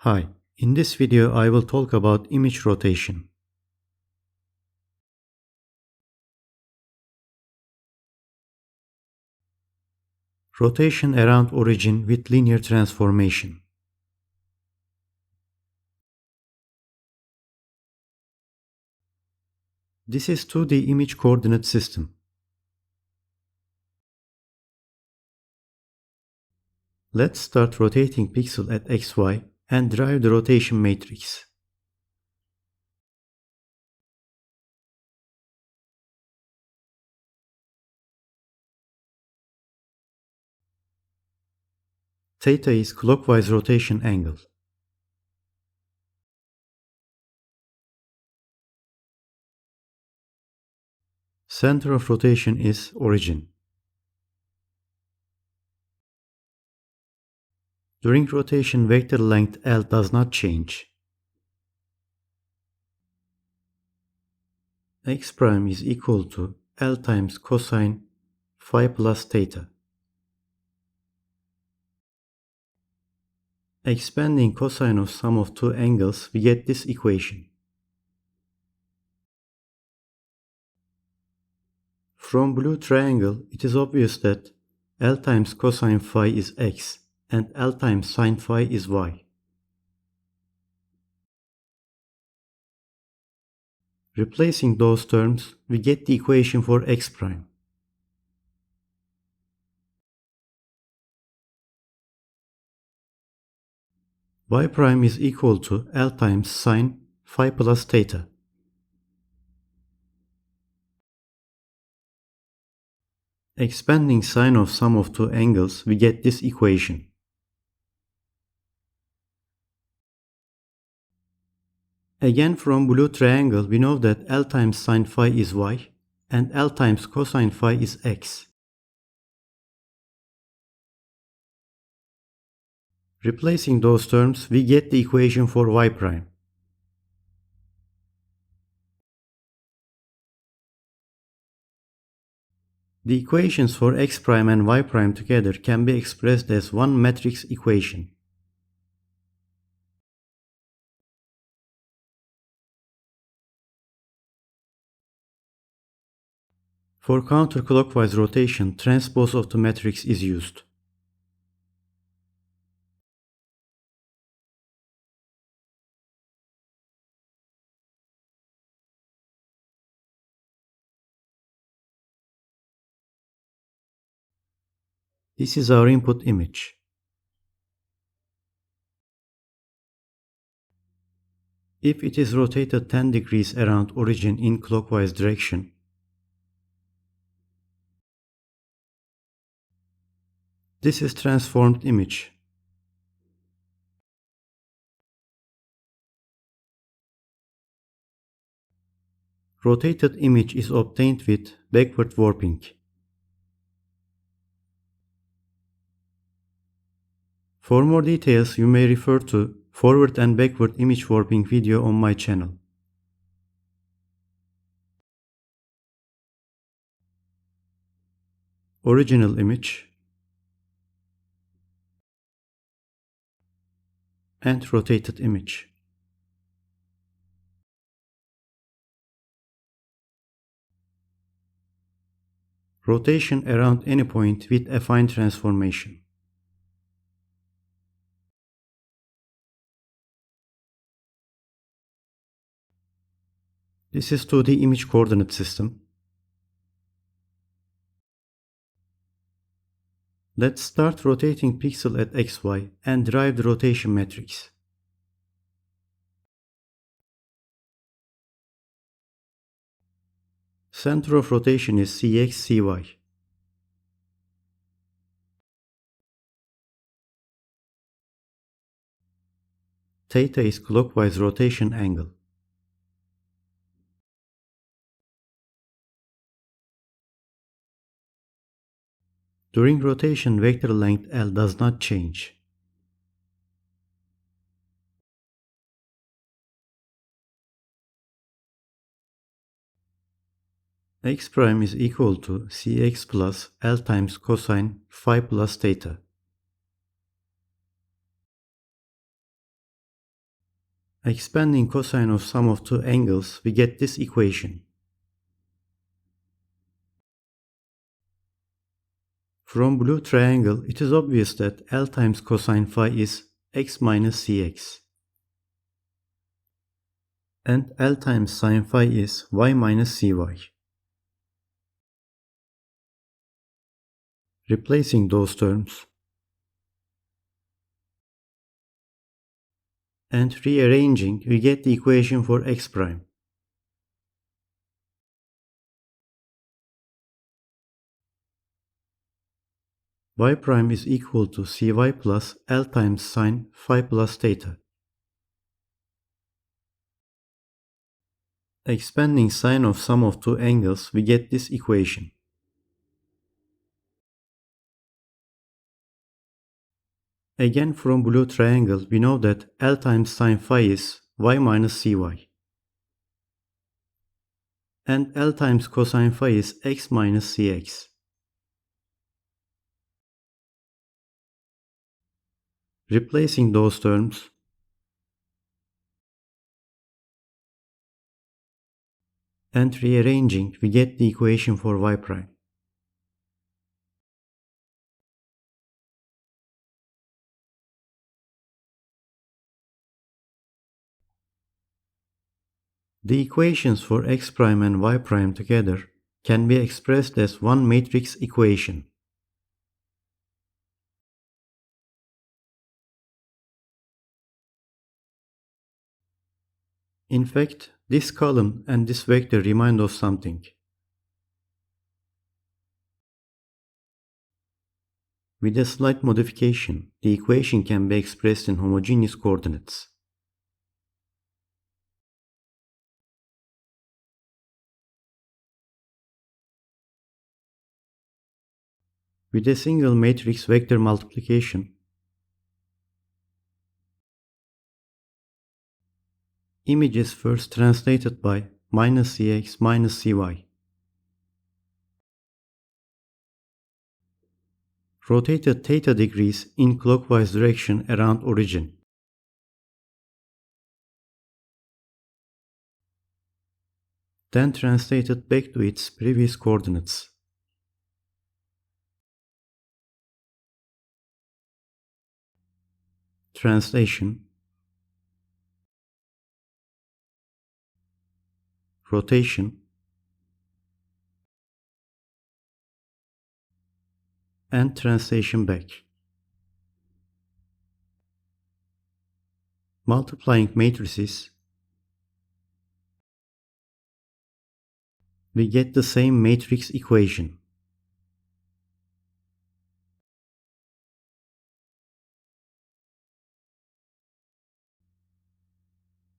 Hi, in this video I will talk about image rotation. Rotation around origin with linear transformation. This is 2D image coordinate system. Let's start rotating pixel at xy and derive the rotation matrix. Theta is clockwise rotation angle. Center of rotation is origin. During rotation, vector length L does not change. X prime is equal to L times cosine phi plus theta. Expanding cosine of sum of two angles, we get this equation. From blue triangle, it is obvious that L times cosine phi is x and L times sine phi is y. Replacing those terms, we get the equation for x prime. Y prime is equal to L times sine phi plus theta. Expanding sine of sum of two angles, we get this equation. Again, from blue triangle, we know that L times sine phi is y and L times cosine phi is x. Replacing those terms, we get the equation for y prime. The equations for x prime and y prime together can be expressed as one matrix equation. For counterclockwise rotation, transpose of the matrix is used. This is our input image. If it is rotated 10 degrees around origin in clockwise direction, this is transformed image. Rotated image is obtained with backward warping. For more details, you may refer to forward and backward image warping video on my channel. Original image and rotated image. Rotation around any point with affine transformation. This is 2D image coordinate system. Let's start rotating pixel at xy and derive the rotation matrix. Center of rotation is Cx, Cy. Theta is clockwise rotation angle. During rotation, vector length L does not change. X prime is equal to Cx plus L times cosine phi plus theta. Expanding cosine of sum of two angles, we get this equation. From blue triangle, it is obvious that L times cosine phi is x minus cx. And L times sine phi is y minus cy. Replacing those terms and rearranging, we get the equation for x prime. Y prime is equal to cy plus L times sine phi plus theta. Expanding sine of sum of two angles, we get this equation. Again, from blue triangle, we know that L times sine phi is y minus cy. And L times cosine phi is x minus cx. Replacing those terms and rearranging, we get the equation for y prime. The equations for x prime and y prime together can be expressed as one matrix equation. In fact, this column and this vector remind us something. With a slight modification, the equation can be expressed in homogeneous coordinates. With a single matrix vector multiplication, image is first translated by minus cx minus cy. Rotated theta degrees in clockwise direction around origin. Then translated back to its previous coordinates. Translation, rotation, and translation back. Multiplying matrices, we get the same matrix equation.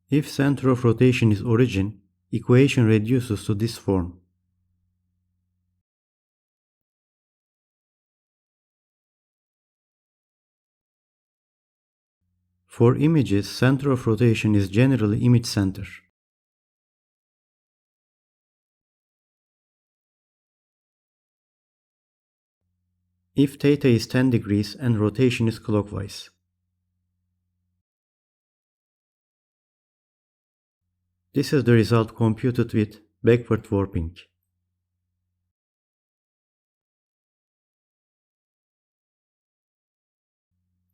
If center of rotation is origin, equation reduces to this form. For images, center of rotation is generally image center. If theta is 10 degrees and rotation is clockwise. This is the result computed with backward warping.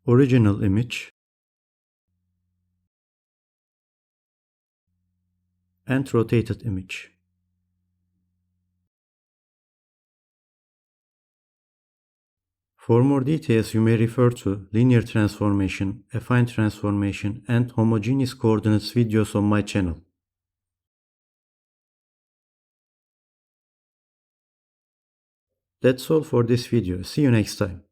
Original image and rotated image. For more details, you may refer to linear transformation, affine transformation, and homogeneous coordinates videos on my channel. That's all for this video. See you next time.